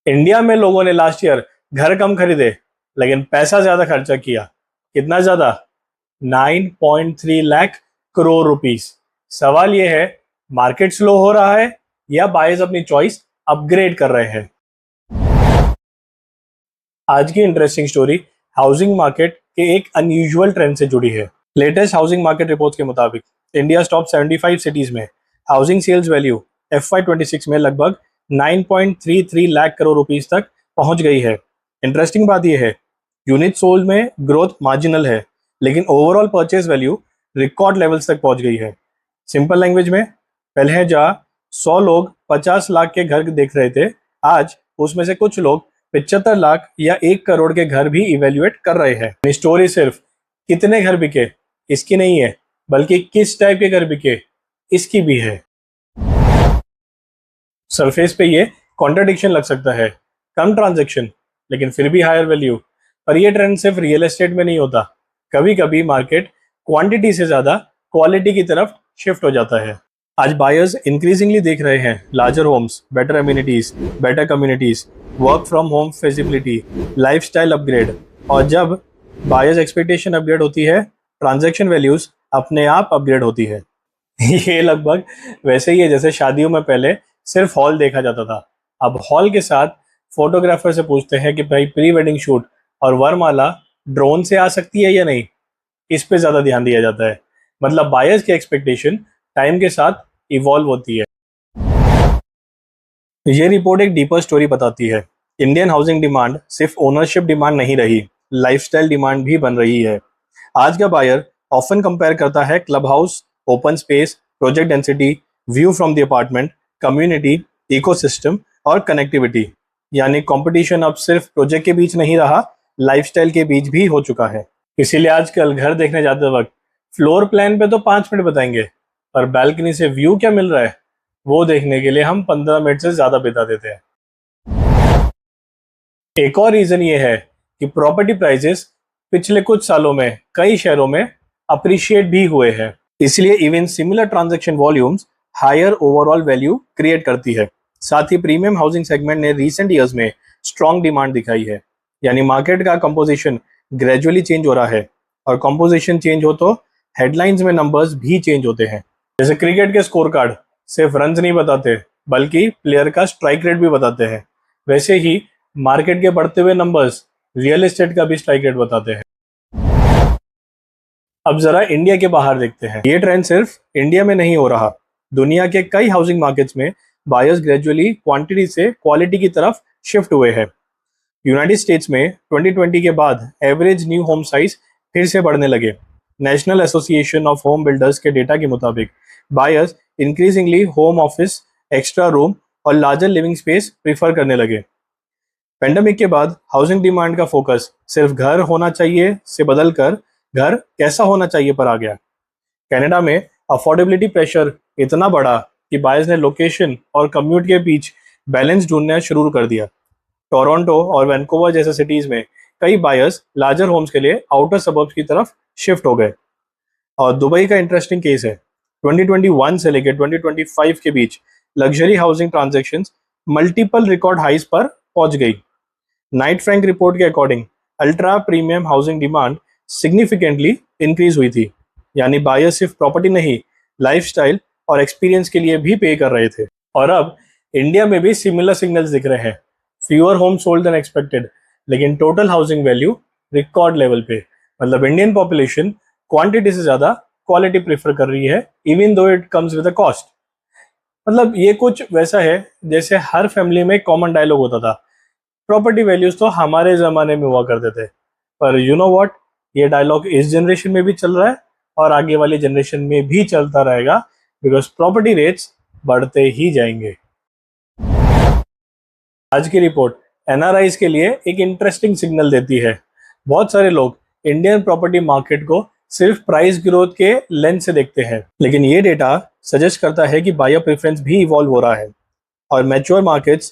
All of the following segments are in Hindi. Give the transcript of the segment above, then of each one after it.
इंडिया में लोगों ने लास्ट ईयर घर कम खरीदे लेकिन पैसा ज्यादा खर्चा किया। कितना ज्यादा? 9.3 लाख करोड़ रुपीस। सवाल यह है, मार्केट स्लो हो रहा है या बायर्स अपनी चॉइस अपग्रेड कर रहे हैं? आज की इंटरेस्टिंग स्टोरी हाउसिंग मार्केट के एक अनयूजुअल ट्रेंड से जुड़ी है। लेटेस्ट हाउसिंग मार्केट रिपोर्ट्स के मुताबिक इंडिया टॉप 75 सिटीज में हाउसिंग सेल्स वैल्यू FY26 में लगभग 9.33 लाख करोड़ रुपीस तक पहुंच गई है। इंटरेस्टिंग बात यह है, यूनिट सोल्ड में ग्रोथ मार्जिनल है लेकिन overall purchase value record levels तक पहुंच गई है। सिंपल लैंग्वेज में, पहले जहां 100 लोग 50 लाख के घर देख रहे थे, आज उसमें से कुछ लोग 75 लाख या 1 करोड़ के घर भी इवेल्युएट कर रहे हैं। स्टोरी सिर्फ कितने घर बिके इसकी नहीं है, बल्कि किस टाइप के घर बिके इसकी भी है। सरफेस पे ये कॉन्ट्रडिक्शन लग सकता है, कम ट्रांजैक्शन लेकिन फिर भी हायर वैल्यू। पर ये ट्रेंड सिर्फ रियल एस्टेट में नहीं होता, कभी कभी मार्केट क्वांटिटी से ज्यादा क्वालिटी की तरफ शिफ्ट हो जाता है। आज बायर्स इंक्रीजिंगली देख रहे हैं larger homes, better amenities, better communities, work from home feasibility, lifestyle upgrade. और जब बायर्स एक्सपेक्टेशन अपग्रेड होती है, ट्रांजैक्शन वैल्यूज अपने आप अपग्रेड होती है। ये लगभग वैसे ही है जैसे शादियों में पहले सिर्फ हॉल देखा जाता था, अब हॉल के साथ फोटोग्राफर से पूछते हैं कि भाई प्री वेडिंग शूट और वरमाला ड्रोन से आ सकती है या नहीं। इस पे ज्यादा ध्यान दिया जाता है। मतलब बायर्स की एक्सपेक्टेशन टाइम के साथ इवॉल्व होती है। ये रिपोर्ट एक डीपर स्टोरी बताती है। इंडियन हाउसिंग डिमांड सिर्फ ओनरशिप डिमांड नहीं रही, लाइफस्टाइल डिमांड भी बन रही है। आज का बायर ऑफन कंपेयर करता है club house, open space, project density, view from the apartment, community, ecosystem और कनेक्टिविटी। यानी कंपटीशन अब सिर्फ प्रोजेक्ट के बीच नहीं रहा, लाइफस्टाइल के बीच भी हो चुका है। इसीलिए आजकल घर देखने जाते वक्त फ्लोर प्लान पे तो 5 मिनट बताएंगे, पर बैल्कनी से व्यू क्या मिल रहा है वो देखने के लिए हम 15 मिनट से ज्यादा बिता देते हैं। एक और रीजन ये है कि प्रॉपर्टी प्राइसेस पिछले कुछ सालों में कई शहरों में अप्रिशिएट भी हुए हैं। इसलिए even similar transaction volumes higher overall value create करती है। साथ ही प्रीमियम हाउसिंग सेगमेंट ने रीसेंट ईयर्स में स्ट्रॉन्ग डिमांड दिखाई है। यानी मार्केट का कंपोजिशन ग्रेजुअली चेंज हो रहा है, और कंपोजिशन चेंज हो तो हेडलाइंस में नंबर्स भी चेंज होते हैं। जैसे क्रिकेट के स्कोर कार्ड सिर्फ रन्स नहीं बताते, बल्कि प्लेयर का स्ट्राइक रेट भी बताते हैं, वैसे ही मार्केट के बढ़ते हुए नंबर्स रियल एस्टेट का भी स्ट्राइक रेट बताते हैं। अब जरा इंडिया के बाहर देखते हैं। ये ट्रेंड सिर्फ इंडिया में नहीं हो रहा, दुनिया के कई हाउसिंग मार्केट्स में बायर्स ग्रेजुअली क्वांटिटी से क्वालिटी की तरफ शिफ्ट हुए हैं। यूनाइटेड स्टेट्स में 2020 के बाद एवरेज न्यू होम साइज फिर से बढ़ने लगे। National association of home builders के डेटा के मुताबिक buyers increasingly home office, extra room और लार्जर लिविंग स्पेस प्रीफर करने लगे। पेंडेमिक के बाद हाउसिंग डिमांड का फोकस सिर्फ घर होना चाहिए से बदलकर घर कैसा होना चाहिए पर आ गया। कनाडा में अफोर्डेबिलिटी प्रेशर इतना बढ़ा कि बायर्स ने लोकेशन और कम्यूट के बीच बैलेंस ढूंढना शुरू कर दिया। टोरंटो और वैंकूवर जैसे सिटीज में कई बायर्स लार्जर होम्स के लिए आउटर सबर्ब्स की तरफ शिफ्ट हो गए। और दुबई का इंटरेस्टिंग केस है। 2021 से लेकर 2025 के बीच luxury housing transactions multiple record highs पर पहुंच गई। नाइट फ्रैंक रिपोर्ट के according ultra premium housing demand significantly increase हुई थी। यानी बायर्स सिर्फ प्रॉपर्टी नहीं, लाइफस्टाइल और एक्सपीरियंस के लिए भी पे कर रहे थे। और अब इंडिया में भी सिमिलर सिग्नल्स दिख रहे हैं। Fewer homes sold than expected, लेकिन total housing value record level पे। मतलब इंडियन पॉपुलेशन क्वांटिटी से ज्यादा क्वालिटी प्रेफर कर रही है, even though it comes with a cost. मतलब ये कुछ वैसा है जैसे हर फैमिली में एक कॉमन डायलॉग होता था, प्रॉपर्टी वैल्यूज तो हमारे जमाने में हुआ करते थे। पर यू नो व्हाट, ये डायलॉग इस जनरेशन में भी चल रहा है और आगे वाली जनरेशन में भी चलता रहेगा, बिकॉज प्रॉपर्टी रेट्स बढ़ते ही जाएंगे। आज की रिपोर्ट एनआरआईज के लिए एक इंटरेस्टिंग सिग्नल देती है। बहुत सारे लोग इंडियन प्रॉपर्टी मार्केट को सिर्फ प्राइस ग्रोथ के लेंस से देखते हैं, लेकिन ये डेटा सजेस्ट करता है कि बायर प्रेफरेंस भी इवॉल्व हो रहा है। और मैच्योर मार्केट्स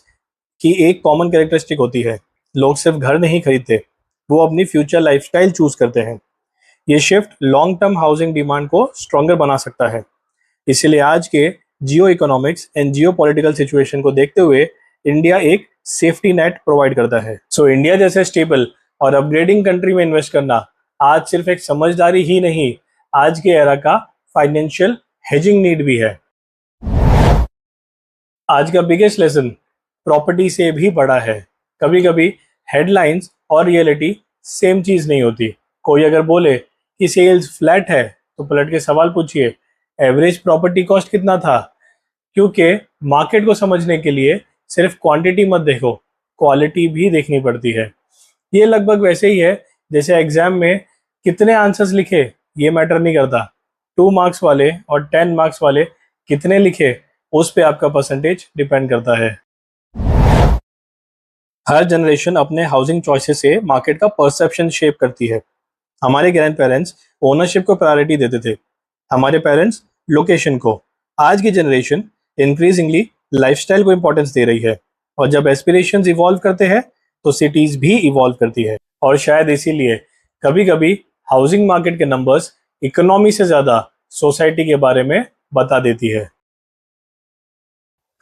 की एक कॉमन कैरेक्टरिस्टिक होती है, लोग सिर्फ घर नहीं खरीदते, वो अपनी फ्यूचर लाइफस्टाइल चूज करते हैं। ये shift long term housing demand को स्ट्रॉन्गर बना सकता है। इसीलिए आज के जियो economics and Jio political situation को देखते हुए इंडिया एक सेफ्टी नेट प्रोवाइड करता है। सो इंडिया जैसे स्टेबल और अपग्रेडिंग कंट्री में इन्वेस्ट करना आज सिर्फ एक समझदारी ही नहीं, आज के एरा का फाइनेंशियल हेजिंग नीड भी है। आज का बिगेस्ट लेसन प्रॉपर्टी से भी बड़ा है। कभी कभी हेडलाइंस और रियलिटी सेम चीज नहीं होती। कोई अगर बोले कि सेल्स फ्लैट है तो पलट के सवाल पूछिए, एवरेज प्रॉपर्टी कॉस्ट कितना था? क्योंकि मार्केट को समझने के लिए सिर्फ क्वांटिटी मत देखो, क्वालिटी भी देखनी पड़ती है। ये लगभग वैसे ही है जैसे एग्जाम में कितने आंसर्स लिखे ये मैटर नहीं करता, 2 मार्क्स वाले और 10 मार्क्स वाले कितने लिखे उस पे आपका परसेंटेज डिपेंड करता है। हर जनरेशन अपने हाउसिंग चॉइसेस से मार्केट का परसेप्शन शेप करती है। हमारे ग्रैंड पेरेंट्स ओनरशिप को प्रायोरिटी देते थे, हमारे पेरेंट्स लोकेशन को। आज की जनरेशन इंक्रीजिंगली लाइफस्टाइल को इंपॉर्टेंस दे रही है, और जब एस्पिरेशंस इवॉल्व करते हैं तो सिटीज भी इवॉल्व करती है। और शायद इसीलिए कभी कभी हाउसिंग मार्केट के नंबर्स इकोनॉमी से ज्यादा सोसाइटी के बारे में बता देती है।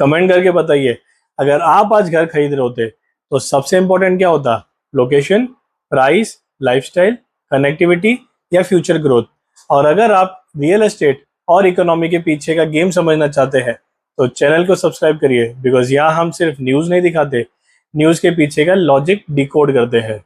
कमेंट करके बताइए, अगर आप आज घर खरीद रहे होते तो सबसे इंपॉर्टेंट क्या होता? लोकेशन, प्राइस, लाइफस्टाइल, कनेक्टिविटी या फ्यूचर ग्रोथ? और अगर आप रियल एस्टेट और इकोनॉमी के पीछे का गेम समझना चाहते हैं तो चैनल को सब्सक्राइब करिए, बिकॉज यहाँ हम सिर्फ न्यूज़ नहीं दिखाते, न्यूज़ के पीछे का लॉजिक डिकोड करते हैं।